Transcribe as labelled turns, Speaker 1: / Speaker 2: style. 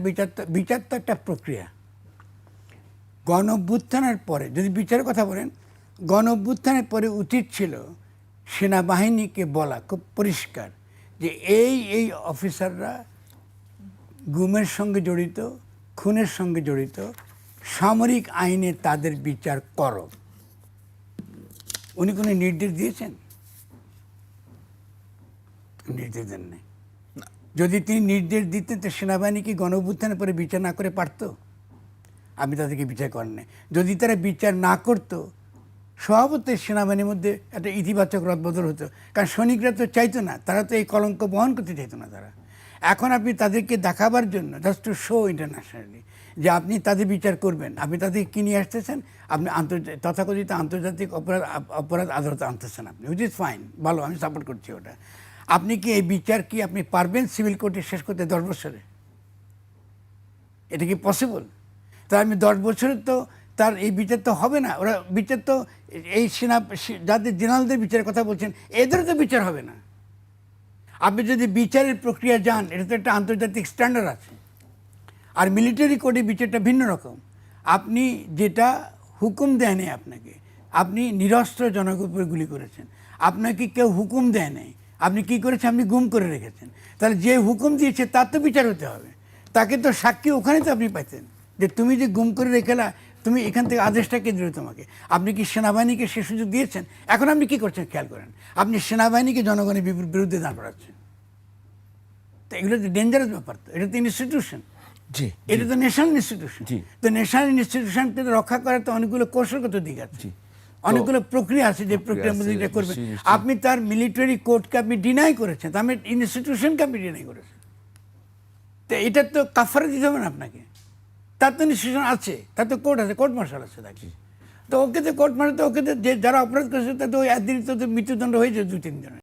Speaker 1: বিচার তো একটা প্রক্রিয়া। গণ অভ্যুত্থানের পরে যদি বিচারের কথা বলেন, গণ অভ্যুত্থানের পরে উচিত ছিল সেনাবাহিনীকে বলা খুব পরিষ্কার যে এই অফিসাররা গুমের সঙ্গে জড়িত, খুনের সঙ্গে জড়িত, সামরিক আইনে তাদের বিচার করো। উনি কোনো নির্দেশ দিয়েছেন? নির্দেশ দেন নাই। যদি তিনি নির্দেশ দিতেন তো সেনাবাহিনী কি গণ অভ্যুত্থানের পরে বিচার না করে পারত? আপনি তাদেরকে বিচার করেন না। যদি তারা বিচার না করতো, স্বভাবতই সেনাবাহিনীর মধ্যে একটা ইতিবাচক রদবদল হতো। কারণ সৈনিকরা তো চাইতো না, তারা তো এই কলঙ্ক বহন করতে চাইতো না। তারা এখন আপনি তাদেরকে দেখাবার জন্য, জাস্ট টু শো ইন্টারন্যাশনালি যে আপনি তাদের বিচার করবেন, আপনি তাদেরকে কি নিয়ে আসতেছেন, আপনি তথাকথিত আন্তর্জাতিক অপরাধ আদালতে আনতেছেন আপনি, উইচ ইজ ফাইন, ভালো, আমি সাপোর্ট করছি ওটা। আপনি কি এই বিচার কি আপনি পারবেন সিভিল কোর্টে শেষ করতে 10 বছরে? এটা কি পসিবল? তা আমি 10 বছরে তো তার এই বিচার তো হবে না। ওরা বিচার তো এই যাদের জেনারেলদের বিচারের কথা বলছেন, এদেরও তো বিচার হবে না। আপনি যদি বিচারের প্রক্রিয়া যান, এটা তো একটা আন্তর্জাতিক স্ট্যান্ডার্ড আছে। আর মিলিটারি কোডে বিচারটা ভিন্ন রকম। আপনি যেটা হুকুম দেয়নি আপনাকে, আপনি নিরস্ত্র জনগণের উপরে গুলি করেছেন, আপনাকে কেউ হুকুম দেয় নাই, আপনি কি করেছেন? আপনি গুম করে রেখেছেন। তাহলে যে হুকুম দিয়েছে তার তো বিচার হতে হবে। তাকে তো সাক্ষী ওখানে তো আপনি পাইতেন যে তুমি যে গুম করে রেখেলা, তুমি এখান থেকে আদেশটা কে দিল তোমাকে? আপনি কি সেনাবাহিনীকে সে সুযোগ দিয়েছেন? এখন আপনি কি করছেন খেয়াল করেন, আপনি সেনাবাহিনীকে জনগণের বিরুদ্ধে দাঁড় করাচ্ছেন। তো এগুলো তো ডেঞ্জারাস ব্যাপার। তো এটা তো ইনস্টিটিউশন, এটা তো ন্যাশনাল ইনস্টিটিউশন। তো ন্যাশনাল ইনস্টিটিউশনকে রক্ষা করার তো অনেকগুলো কৌশলগত দিক আছে, অনেকগুলো প্রক্রিয়া আছে যে প্রক্রিয়ার মধ্যে এটা করবেন। আপনি তার মিলিটারি কোর্টকে আপনি ডিনাই করেছেন, তার ইনস্টিটিউশনকে আপনি ডিনাই করেছেন। তো এটা তো কাফারা দিতে হবে না আপনাকে। তার তো ইনস্টিটিউশন আছে, তার তো কোর্ট আছে, কোর্ট মার্শাল আছে তাকে। তো ওকে তো কোর্ট মার্শাল, তো ওকে তো যারা অপরাধ করেছে তাদের ওই একদিন তো মৃত্যুদণ্ড হয়েছে 2-3 জনের।